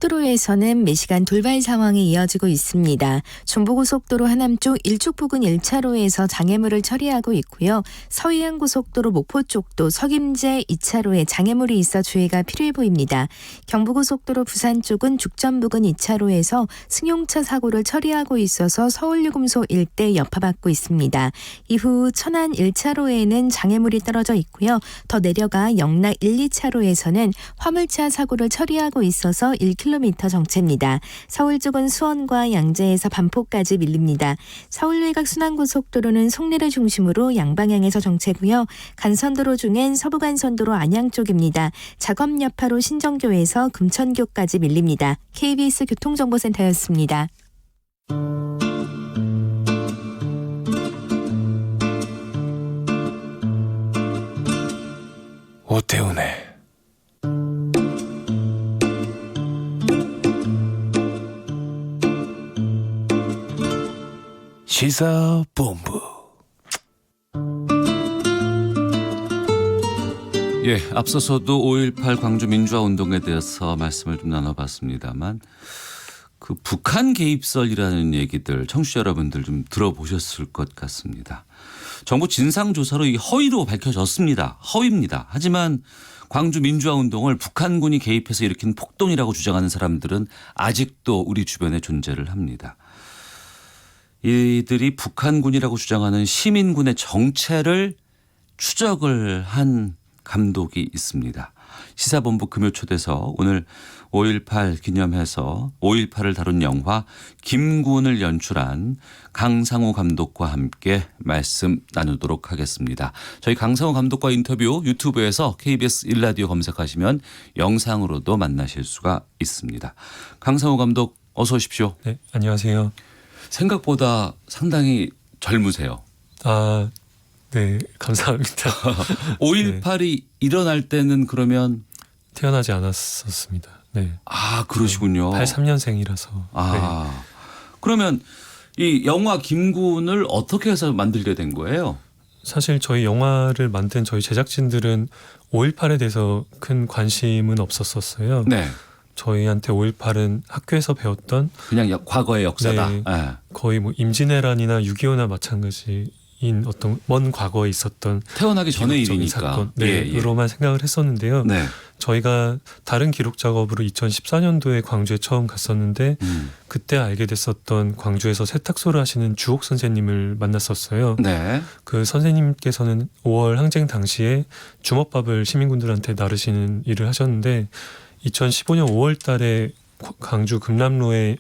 고속도로에서는 매시간 돌발 상황이 이어지고 있습니다. 중부고속도로 하남 쪽 일축 부근 1차로에서 장애물을 처리하고 있고요. 서해안고속도로 목포 쪽도 석임제 2차로에 장애물이 있어 주의가 필요해 보입니다. 경부고속도로 부산 쪽은 죽전 부근 2차로에서 승용차 사고를 처리하고 있어서 서울유금소 일대 여파받고 있습니다. 이후 천안 1차로에는 장애물이 떨어져 있고요. 더 내려가 영락 1, 2차로에서는 화물차 사고를 처리하고 있어서 1km 정체입니다. 서울 쪽은 수원과 양재에서 반포까지 밀립니다. 서울 외곽 순환고속도로는 송내를 중심으로 양방향에서 정체고요. 간선도로 중엔 서부간선도로 안양 쪽입니다. 작업 여파로 신정교에서 금천교까지 밀립니다. KBS 교통정보센터였습니다. 오태훈의 시사본부. 예, 앞서서도 5.18 광주 민주화운동에 대해서 말씀을 좀 나눠봤습니다만 그 북한 개입설이라는 얘기들 청취자 여러분들 좀 들어보셨을 것 같습니다. 정부 진상조사로 이 허위로 밝혀졌습니다. 허위입니다. 하지만 광주 민주화운동을 북한군이 개입해서 일으킨 폭동이라고 주장하는 사람들은 아직도 우리 주변에 존재를 합니다. 이들이 북한군이라고 주장하는 시민군의 정체를 추적을 한 감독이 있습니다. 시사본부 금요초대서 오늘 5.18 기념해서 5.18을 다룬 영화 김군을 연출한 강상우 감독과 함께 말씀 나누도록 하겠습니다. 저희 강상우 감독과 인터뷰 유튜브에서 KBS 1라디오 검색하시면 영상으로도 만나실 수가 있습니다. 강상우 감독 어서 오십시오. 네, 안녕하세요. 생각보다 상당히 젊으세요. 아, 네, 감사합니다. 5.18이 일어날 때는 그러면 태어나지 않았었습니다. 네. 아, 그러시군요. 83년생이라서. 아, 그러면 이 영화 김군을 어떻게 해서 만들게 된 거예요? 사실 저희 영화를 만든 저희 제작진들은 5.18에 대해서 큰 관심은 없었었어요. 네. 저희한테 5.18은 학교에서 배웠던 그냥 과거의 역사다. 네. 네. 거의 뭐 임진왜란이나 6.25나 마찬가지인 어떤 먼 과거에 있었던 태어나기 전의 기록적인 일이니까. 사건, 으로만 생각을 했었는데요. 네. 저희가 다른 기록 작업으로 2014년도에 광주에 처음 갔었는데 그때 알게 됐었던 광주에서 세탁소를 하시는 주옥 선생님을 만났었어요. 네. 그 선생님께서는 5월 항쟁 당시에 주먹밥을 시민군들한테 나르시는 일을 하셨는데 2015년 5월 달에 광주 금남로에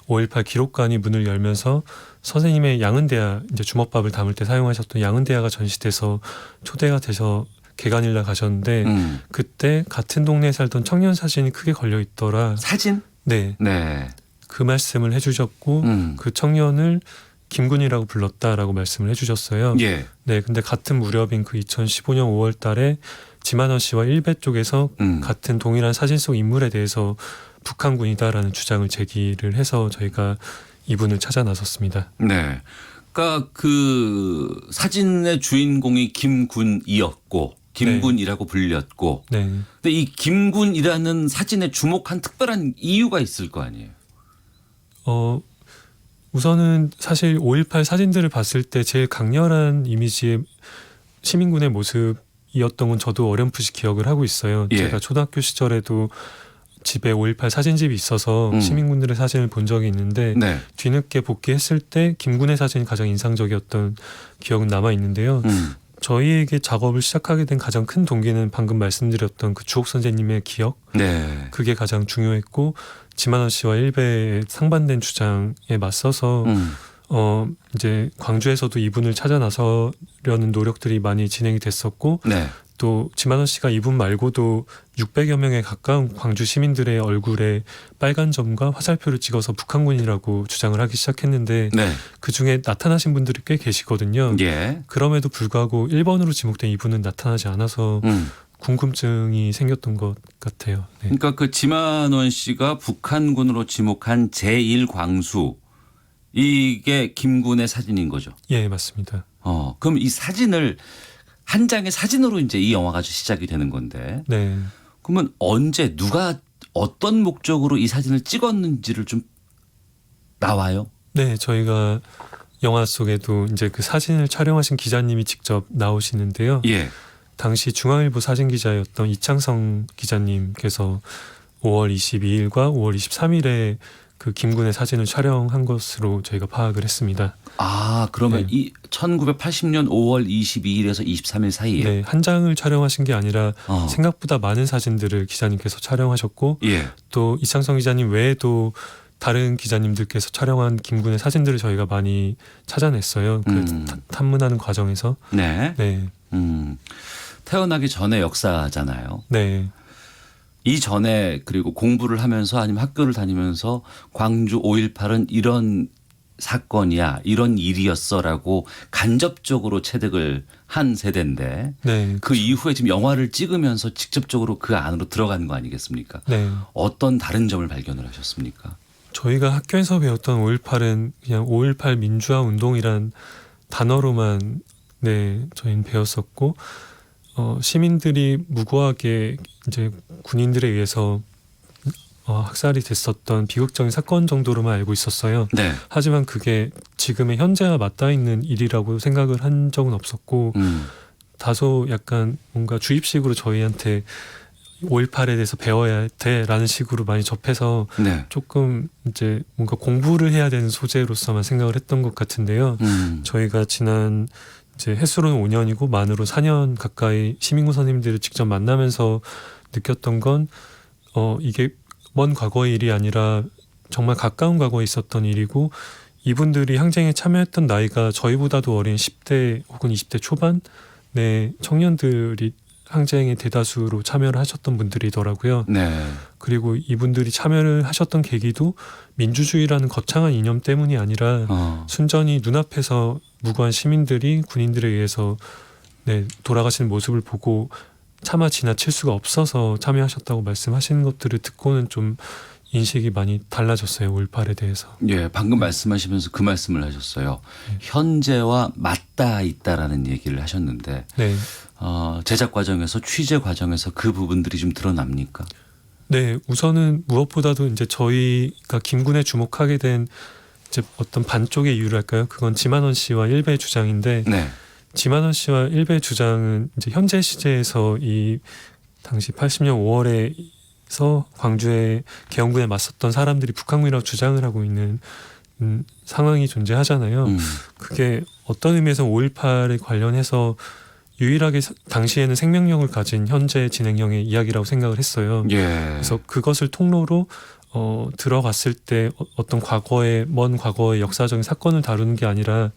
5.18 기록관이 문을 열면서 선생님의 양은대야, 이제 주먹밥을 담을 때 사용하셨던 양은대야가 전시돼서 초대가 돼서 개관일날 가셨는데 그때 같은 동네에 살던 청년 사진이 크게 걸려 있더라. 사진? 네. 네. 그 말씀을 해주셨고 그 청년을 김군이라고 불렀다라고 말씀을 해주셨어요. 예. 네. 근데 같은 무렵인 그 2015년 5월 달에 지만원 씨와 일베 쪽에서 같은 동일한 사진 속 인물에 대해서 북한군이다라는 주장을 제기를 해서 저희가 이분을 찾아 나섰습니다. 네. 그러니까 그 사진의 주인공이 김군이었고 김군이라고 불렸고 네. 근데 이 김군이라는 사진에 주목한 특별한 이유가 있을 거 아니에요. 우선은 사실 5.18 사진들을 봤을 때 제일 강렬한 이미지의 시민군의 모습이었던 건 저도 어렴풋이 기억을 하고 있어요. 예. 제가 초등학교 시절에도 집에 5.18 사진집이 있어서 시민군들의 사진을 본 적이 있는데 네. 뒤늦게 복귀했을 때 김군의 사진이 가장 인상적이었던 기억은 남아 있는데요. 저희에게 작업을 시작하게 된 가장 큰 동기는 방금 말씀드렸던 그 주옥 선생님의 기억, 네. 그게 가장 중요했고 지만원 씨와 일베의 상반된 주장에 맞서서 이제 광주에서도 이분을 찾아 나서려는 노력들이 많이 진행이 됐었고 네. 또 지만원 씨가 이분 말고도 600여 명에 가까운 광주 시민들의 얼굴에 빨간 점과 화살표를 찍어서 북한군이라고 주장을 하기 시작했는데 네. 그중에 나타나신 분들이 꽤 계시거든요. 예. 그럼에도 불구하고 1번으로 지목된 이분은 나타나지 않아서 궁금증이 생겼던 것 같아요. 네. 그러니까 그 지만원 씨가 북한군으로 지목한 제1광수 이게 김군의 사진인 거죠. 예, 맞습니다. 그럼 이 사진을 한 장의 사진으로 이제 이 영화가 시작이 되는 건데 네. 그러면 언제 누가 어떤 목적으로 이 사진을 찍었는지를 좀 나와요? 네, 저희가 영화 속에도 이제 그 사진을 촬영하신 기자님이 직접 나오시는데요. 예. 당시 중앙일보 사진 기자였던 이창성 기자님께서 5월 22일과 5월 23일에 그 김군의 사진을 촬영한 것으로 저희가 파악을 했습니다. 아, 그러면 네. 이 1980년 5월 22일에서 23일 사이에 네, 한 장을 촬영하신 게 아니라 생각보다 많은 사진들을 기자님께서 촬영하셨고 예. 또 이창성 기자님 외에도 다른 기자님들께서 촬영한 김군의 사진들을 저희가 많이 찾아냈어요. 그 탐문하는 과정에서. 네. 네, 태어나기 전에 역사잖아요. 네, 이전에 그리고 공부를 하면서 아니면 학교를 다니면서 광주 5.18은 이런 사건이야, 이런 일이었어라고 간접적으로 체득을 한 세대인데 네, 그 이후에 지금 영화를 찍으면서 직접적으로 그 안으로 들어간 거 아니겠습니까? 네. 어떤 다른 점을 발견을 하셨습니까? 저희가 학교에서 배웠던 5.18은 그냥 5.18 민주화 운동이란 단어로만 저희는 배웠었고 시민들이 무고하게 이제 군인들에 의해서 학살이 됐었던 비극적인 사건 정도로만 알고 있었어요. 네. 하지만 그게 지금의 현재와 맞닿아 있는 일이라고 생각을 한 적은 없었고 다소 약간 뭔가 주입식으로 저희한테 5.18에 대해서 배워야 돼라는 식으로 많이 접해서 네. 조금 이제 뭔가 공부를 해야 되는 소재로서만 생각을 했던 것 같은데요. 저희가 지난 이제 횟수로는 5년이고 만으로 4년 가까이 시민군 선생님들을 직접 만나면서 느꼈던 건 이게 먼 과거의 일이 아니라 정말 가까운 과거에 있었던 일이고 이분들이 항쟁에 참여했던 나이가 저희보다도 어린 10대 혹은 20대 초반의 청년들이 항쟁에 대다수로 참여를 하셨던 분들이더라고요. 네. 그리고 이분들이 참여를 하셨던 계기도 민주주의라는 거창한 이념 때문이 아니라 순전히 눈앞에서 무고한 시민들이 군인들에 의해서 돌아가시는 모습을 보고 차마 지나칠 수가 없어서 참여하셨다고 말씀하시는 것들을 듣고는 좀 인식이 많이 달라졌어요. 5.18에 대해서. 예, 방금 말씀하시면서 그 말씀을 하셨어요. 현재와 맞닿아 있다라는 얘기를 하셨는데 네. 제작 과정에서 취재 과정에서 그 부분들이 좀 드러납니까? 네, 우선은 무엇보다도 이제 저희가 김군에 주목하게 된 이제 어떤 반쪽의 이유를 할까요? 그건 지만원 씨와 일베의 주장인데 네. 지만원 씨와 일베의 주장은 이제 현재 시제에서 이 당시 80년 5월에서 광주에 계엄군에 맞섰던 사람들이 북한군이라고 주장을 하고 있는 상황이 존재하잖아요. 그게 어떤 의미에서 5.18에 관련해서 유일하게 당시에는 생명력을 가진 현재 진행형의 이야기라고 생각을 했어요. 예. 그래서 그것을 통로로 들어갔을 때 어떤 먼 과거의 역사적인 사건을 다루는 게 아니라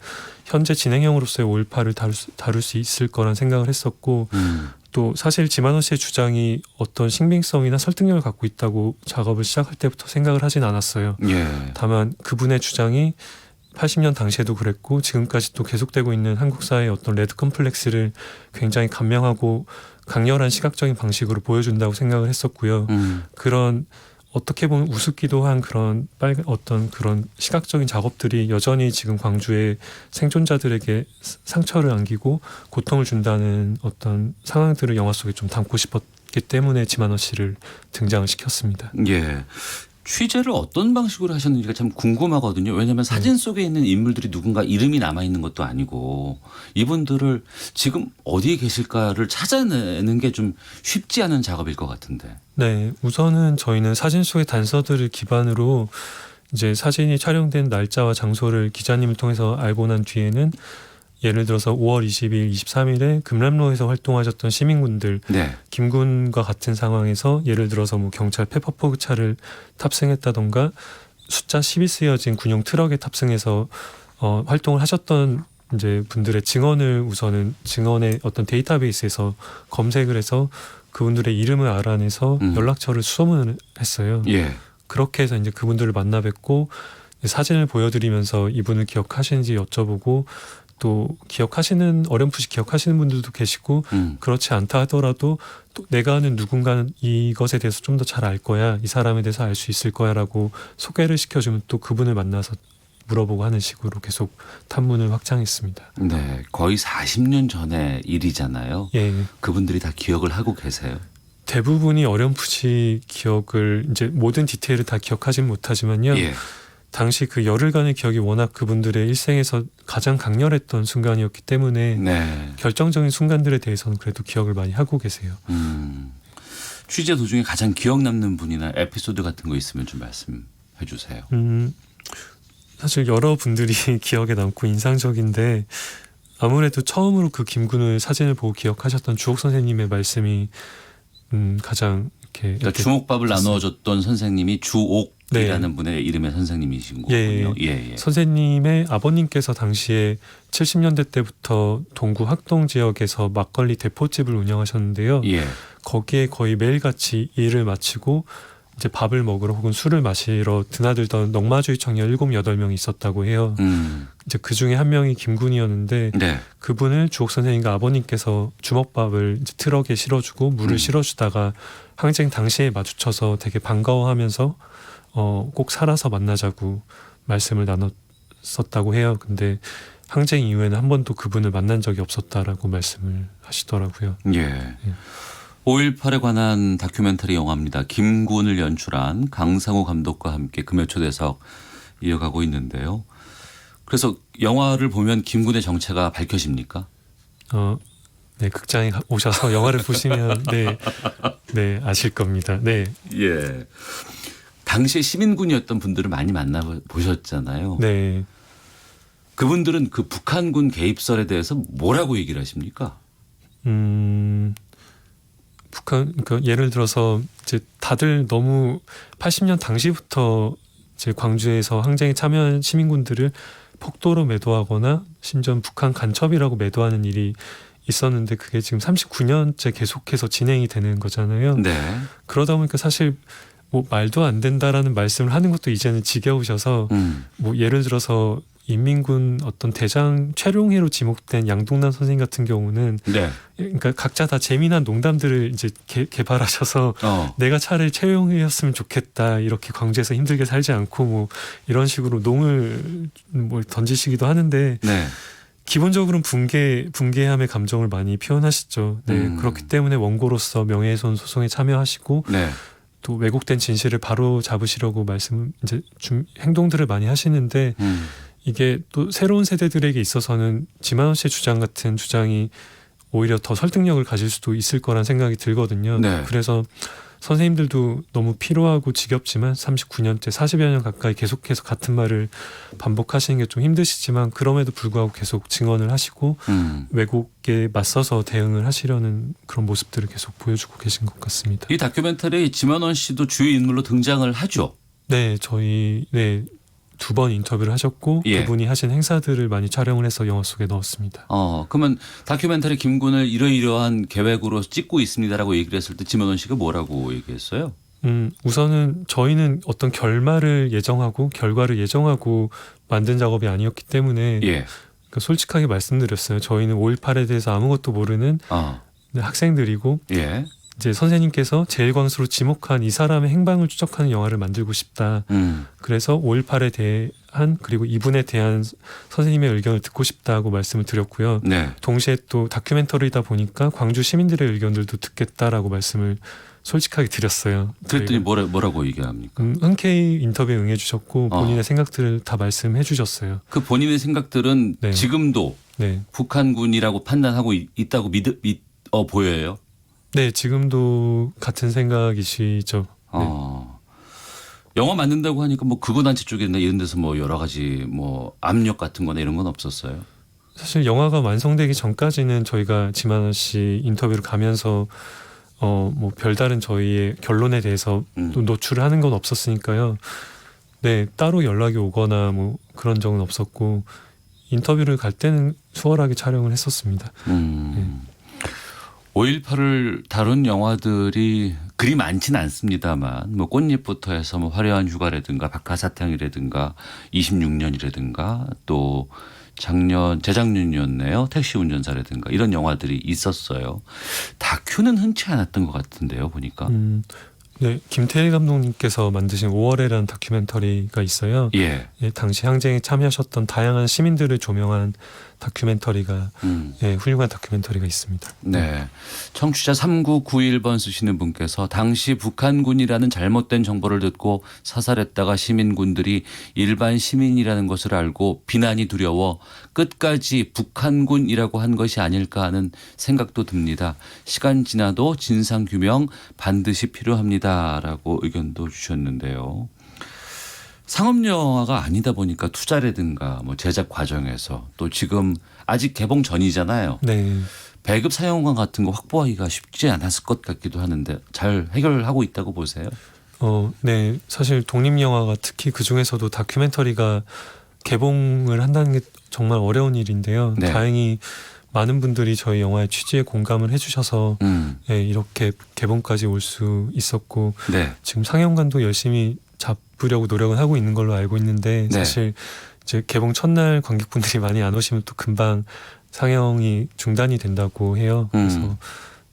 현재 진행형으로서의 5.18을 다룰 수 있을 거란 생각을 했었고 또 사실 지만원 씨의 주장이 어떤 신빙성이나 설득력을 갖고 있다고 작업을 시작할 때부터 생각을 하진 않았어요. 예. 다만 그분의 주장이 80년 당시에도 그랬고 지금까지 또 계속되고 있는 한국 사회의 어떤 레드 컴플렉스를 굉장히 간명하고 강렬한 시각적인 방식으로 보여준다고 생각을 했었고요. 그런 어떻게 보면 우습기도 한 그런 어떤 그런 시각적인 작업들이 여전히 지금 광주의 생존자들에게 상처를 안기고 고통을 준다는 어떤 상황들을 영화 속에 좀 담고 싶었기 때문에 지만원 씨를 등장을 시켰습니다. 예. 취재를 어떤 방식으로 하셨는지가 참 궁금하거든요. 왜냐하면 사진 속에 있는 인물들이 누군가 이름이 남아있는 것도 아니고 이분들을 지금 어디에 계실까를 찾아내는 게 좀 쉽지 않은 작업일 것 같은데. 네, 우선은 저희는 사진 속의 단서들을 기반으로 이제 사진이 촬영된 날짜와 장소를 기자님을 통해서 알고 난 뒤에는 예를 들어서 5월 20일, 23일에 금남로에서 활동하셨던 시민군들, 네. 김군과 같은 상황에서 예를 들어서 뭐 경찰 페퍼포그 차를 탑승했다던가 숫자 10이 쓰여진 군용 트럭에 탑승해서 활동을 하셨던 이제 분들의 증언을 우선은 증언의 어떤 데이터베이스에서 검색을 해서 그분들의 이름을 알아내서 연락처를 수소문을 했어요. 예. 그렇게 해서 이제 그분들을 만나 뵙고 사진을 보여드리면서 이분을 기억하시는지 여쭤보고 또 어렴풋이 기억하시는 분들도 계시고 그렇지 않다 하더라도 또 내가 아는 누군가는 이것에 대해서 좀 더 잘 알 거야, 이 사람에 대해서 알 수 있을 거야라고 소개를 시켜주면 또 그분을 만나서 물어보고 하는 식으로 계속 탐문을 확장했습니다. 네, 거의 40년 전의 일이잖아요. 예, 그분들이 다 기억을 하고 계세요. 대부분이 어렴풋이 기억을 이제 모든 디테일을 다 기억하진 못하지만요. 예. 당시 그 열흘간의 기억이 워낙 그분들의 일생에서 가장 강렬했던 순간이었기 때문에 네. 결정적인 순간들에 대해서는 그래도 기억을 많이 하고 계세요. 취재 도중에 가장 기억 남는 분이나 에피소드 같은 거 있으면 좀 말씀해 주세요. 사실 여러 분들이 기억에 남고 인상적인데 아무래도 처음으로 그 김군을 사진을 보고 기억하셨던 주옥 선생님의 말씀이 가장 그러니까 주먹밥을 나누어줬던 선생님이 주옥이라는 네. 분의 이름의 선생님이신 예. 거군요. 예. 선생님의 아버님께서 당시에 70년대 때부터 동구 학동 지역에서 막걸리 대포집을 운영하셨는데요. 예. 거기에 거의 매일같이 일을 마치고 이제 밥을 먹으러 혹은 술을 마시러 드나들던 넉마주의 청년 7, 8명이 있었다고 해요. 이제 그 중에 한 명이 김군이었는데 네. 그분을 주옥 선생님과 아버님께서 주먹밥을 이제 트럭에 실어주고 물을 실어주다가 항쟁 당시에 마주쳐서 되게 반가워하면서 꼭 살아서 만나자고 말씀을 나눴었다고 해요. 근데 항쟁 이후에는 한 번도 그분을 만난 적이 없었다라고 말씀을 하시더라고요. 예. 5.18에 관한 다큐멘터리 영화입니다. 김군을 연출한 강상우 감독과 함께 금요초대석 이어가고 있는데요. 그래서 영화를 보면 김군의 정체가 밝혀집니까? 네, 극장에 오셔서 영화를 보시면 네, 아실 겁니다. 네. 예. 당시에 시민군이었던 분들을 많이 만나 보셨잖아요. 네. 그분들은 그 북한군 개입설에 대해서 뭐라고 얘기를 하십니까? 그러니까 예를 들어서 이제 다들 너무 80년 당시부터 이제 광주에서 항쟁에 참여한 시민군들을 폭도로 매도하거나 심지어 북한 간첩이라고 매도하는 일이 있었는데 그게 지금 39년째 계속해서 진행이 되는 거잖아요. 네. 그러다 보니까 사실 뭐 말도 안 된다라는 말씀을 하는 것도 이제는 지겨우셔서 뭐 예를 들어서 인민군 어떤 대장 최룡해로 지목된 양동란 선생님 같은 경우는 네. 그러니까 각자 다 재미난 농담들을 이제 개발하셔서 내가 차라리 최룡해였으면 좋겠다 이렇게 광주에서 힘들게 살지 않고 뭐 이런 식으로 농을 뭐 던지시기도 하는데 네. 기본적으로는 분개함의 감정을 많이 표현하시죠. 네, 그렇기 때문에 원고로서 명예훼손 소송에 참여하시고 네. 또 왜곡된 진실을 바로 잡으시려고 행동들을 많이 하시는데 이게 또 새로운 세대들에게 있어서는 지만원 씨의 주장 같은 주장이 오히려 더 설득력을 가질 수도 있을 거란 생각이 들거든요. 네. 그래서 선생님들도 너무 피로하고 지겹지만 39년째 40여 년 가까이 계속해서 같은 말을 반복하시는 게 좀 힘드시지만 그럼에도 불구하고 계속 증언을 하시고 왜곡에 맞서서 대응을 하시려는 그런 모습들을 계속 보여주고 계신 것 같습니다. 이 다큐멘터리에 지만원 씨도 주요 인물로 등장을 하죠. 네, 저희 2번 인터뷰를 하셨고 예. 그분이 하신 행사들을 많이 촬영을 해서 영화 속에 넣었습니다. 그러면 다큐멘터리 김군을 이러이러한 계획으로 찍고 있습니다라고 얘기를 했을 때 지만원 씨가 뭐라고 얘기했어요? 우선은 저희는 어떤 결과를 예정하고 만든 작업이 아니었기 때문에 예. 그러니까 솔직하게 말씀드렸어요. 저희는 5.18에 대해서 아무것도 모르는 학생들이고 예. 이제 선생님께서 제일광수로 지목한 이 사람의 행방을 추적하는 영화를 만들고 싶다. 그래서 5.18에 대한 그리고 이분에 대한 선생님의 의견을 듣고 싶다고 말씀을 드렸고요. 네. 동시에 또 다큐멘터리다 보니까 광주 시민들의 의견들도 듣겠다라고 말씀을 솔직하게 드렸어요. 그랬더니 뭐라고 얘기합니까? 흔쾌히 인터뷰에 응해주셨고 본인의 생각들을 다 말씀해 주셨어요. 그 본인의 생각들은 네. 지금도 네. 북한군이라고 판단하고 있다고 보여요? 네, 지금도 같은 생각이시죠. 네. 영화 만든다고 하니까 뭐 극우단체 쪽이나 이런 데서 뭐 여러 가지 뭐 압력 같은 거나 이런 건 없었어요? 사실 영화가 완성되기 전까지는 저희가 지만원 씨 인터뷰를 가면서 뭐 별다른 저희의 결론에 대해서 또 노출을 하는 건 없었으니까요. 네, 따로 연락이 오거나 뭐 그런 적은 없었고 인터뷰를 갈 때는 수월하게 촬영을 했었습니다. 5.18을 다룬 영화들이 그리 많지는 않습니다만 뭐 꽃잎부터 해서 뭐 화려한 휴가라든가 박하사탕이라든가 26년이라든가 또 재작년이었네요. 택시 운전사라든가 이런 영화들이 있었어요. 다큐는 흔치 않았던 것 같은데요. 보니까. 네, 김태일 감독님께서 만드신 5월에라는 다큐멘터리가 있어요. 예. 예, 당시 항쟁에 참여하셨던 다양한 시민들을 조명한 다큐멘터리가 예, 훌륭한 다큐멘터리가 있습니다. 네. 청취자 3991번 쓰시는 분께서 당시 북한군이라는 잘못된 정보를 듣고 사살했다가 시민군들이 일반 시민이라는 것을 알고 비난이 두려워 끝까지 북한군이라고 한 것이 아닐까 하는 생각도 듭니다. 시간 지나도 진상규명 반드시 필요합니다라고 의견도 주셨는데요. 상업영화가 아니다 보니까 투자라든가 뭐 제작 과정에서 또 지금 아직 개봉 전이잖아요. 네. 배급 사용관 같은 거 확보하기가 쉽지 않았을 것 같기도 하는데 잘 해결하고 있다고 보세요? 네. 사실 독립영화가 특히 그 중에서도 다큐멘터리가 개봉을 한다는 게 정말 어려운 일인데요. 네. 다행히 많은 분들이 저희 영화의 취지에 공감을 해주셔서 예, 이렇게 개봉까지 올 수 있었고 네. 지금 상영관도 열심히 잡으려고 노력은 하고 있는 걸로 알고 있는데 네. 사실 이제 개봉 첫날 관객분들이 많이 안 오시면 또 금방 상영이 중단이 된다고 해요. 그래서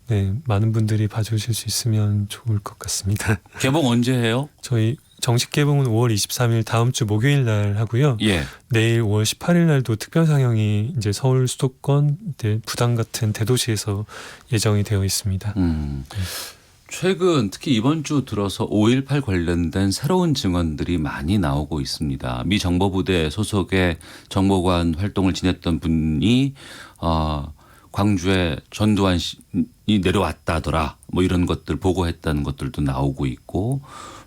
네, 많은 분들이 봐주실 수 있으면 좋을 것 같습니다. 개봉 언제 해요? 저희 정식 개봉은 5월 23일 다음 주 목요일 날 하고요. 예. 내일 5월 18일 날도 특별 상영이 이제 서울 수도권 부당 같은 대도시에서 예정이 되어 있습니다. 최근 특히 이번 주 들어서 5.18 관련된 새로운 증언들이 많이 나오고 있습니다. 미 정보부대 소속의 정보관 활동을 지냈던 분이 광주에 전두환이 내려왔다더라 뭐 이런 것들 보고했다는 것들도 나오고 있고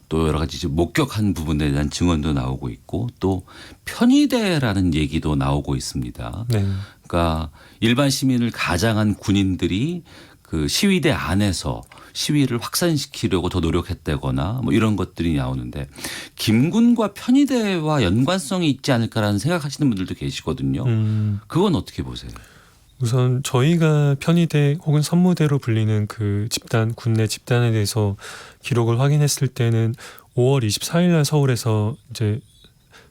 또 여러 가지 목격한 부분에 대한 증언도 나오고 있고 또 편의대라는 얘기도 나오고 있습니다. 네. 그러니까 일반 시민을 가장한 군인들이 그 시위대 안에서 시위를 확산시키려고 더 노력했다거나 뭐 이런 것들이 나오는데 김군과 편의대와 연관성이 있지 않을까라는 생각하시는 분들도 계시거든요. 그건 어떻게 보세요? 우선 저희가 편의대 혹은 선무대로 불리는 그 집단 군내 집단에 대해서 기록을 확인했을 때는 5월 24일 날 서울에서 이제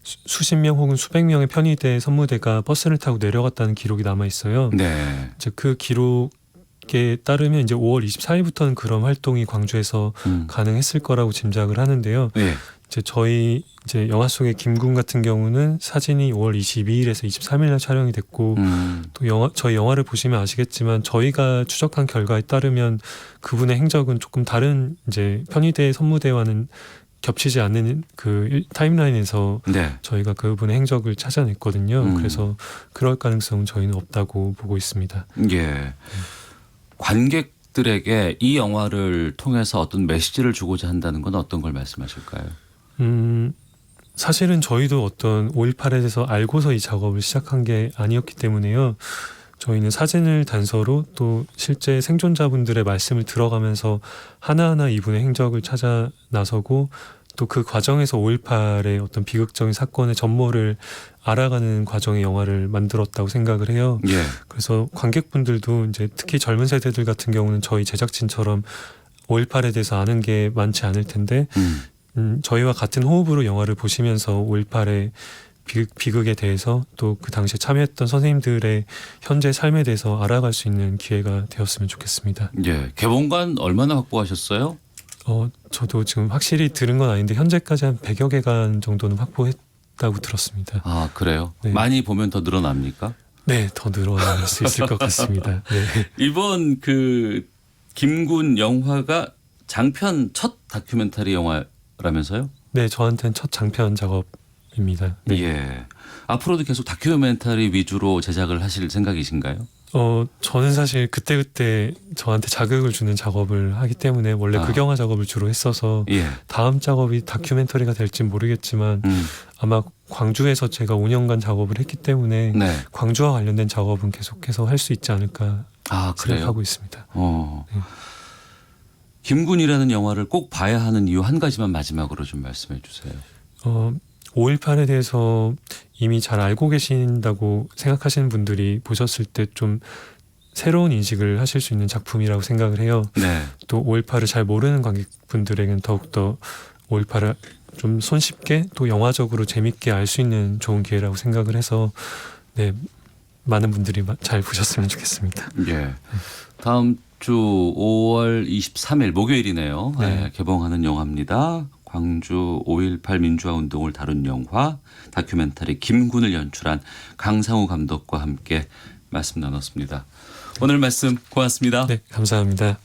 수십 명 혹은 수백 명의 편의대 선무대가 버스를 타고 내려갔다는 기록이 남아 있어요. 네. 이제 그 기록에 따르면 이제 5월 24일부터는 그런 활동이 광주에서 가능했을 거라고 짐작을 하는데요. 네. 이제 저희 이제 영화 속의 김군 같은 경우는 사진이 5월 22일에서 23일 날 촬영이 됐고 또 저희 영화를 보시면 아시겠지만 저희가 추적한 결과에 따르면 그분의 행적은 조금 다른 이제 편의대 선무대와는 겹치지 않는 그 타임라인에서 네. 저희가 그분의 행적을 찾아냈거든요. 그래서 그럴 가능성은 저희는 없다고 보고 있습니다. 예. 관객들에게 이 영화를 통해서 어떤 메시지를 주고자 한다는 건 어떤 걸 말씀하실까요? 사실은 저희도 어떤 5.18에 대해서 알고서 이 작업을 시작한 게 아니었기 때문에요. 저희는 사진을 단서로 또 실제 생존자분들의 말씀을 들어가면서 하나하나 이분의 행적을 찾아 나서고 또 그 과정에서 5.18의 어떤 비극적인 사건의 전모를 알아가는 과정의 영화를 만들었다고 생각을 해요. 예. 그래서 관객분들도 이제 특히 젊은 세대들 같은 경우는 저희 제작진처럼 5.18에 대해서 아는 게 많지 않을 텐데 저희와 같은 호흡으로 영화를 보시면서 5.18의 비극에 대해서 또 그 당시에 참여했던 선생님들의 현재 삶에 대해서 알아갈 수 있는 기회가 되었으면 좋겠습니다. 예. 개봉관 얼마나 확보하셨어요? 저도 지금 확실히 들은 건 아닌데 현재까지 한 100여 개관 정도는 확보했다고 들었습니다. 아, 그래요? 네. 많이 보면 더 늘어납니까? 네, 더 늘어날 수 있을 것 같습니다. 네. 이번 그 김군 영화가 장편 첫 다큐멘터리 영화라면서요? 네, 저한테는 첫 장편 작업입니다. 네. 예. 앞으로도 계속 다큐멘터리 위주로 제작을 하실 생각이신가요? 저는 사실 그때그때 저한테 자극을 주는 작업을 하기 때문에 원래 극영화 작업을 주로 했어서 예. 다음 작업이 다큐멘터리가 될지 모르겠지만 아마 광주에서 제가 5년간 작업을 했기 때문에 네. 광주와 관련된 작업은 계속해서 할 수 있지 않을까 그래요? 생각하고 있습니다. 네. 김군이라는 영화를 꼭 봐야 하는 이유 한 가지만 마지막으로 좀 말씀해 주세요. 5.18에 대해서 이미 잘 알고 계신다고 생각하시는 분들이 보셨을 때 좀 새로운 인식을 하실 수 있는 작품이라고 생각을 해요. 네. 또 5.18을 잘 모르는 관객분들에게는 더욱더 5.18을 좀 손쉽게 또 영화적으로 재밌게 알 수 있는 좋은 기회라고 생각을 해서 네, 많은 분들이 잘 보셨으면 좋겠습니다. 예. 다음 주 5월 23일 목요일이네요. 네. 네, 개봉하는 영화입니다. 광주 5.18 민주화 운동을 다룬 영화 다큐멘터리 김군을 연출한 강상우 감독과 함께 말씀 나눴습니다. 오늘 말씀 고맙습니다. 네, 감사합니다.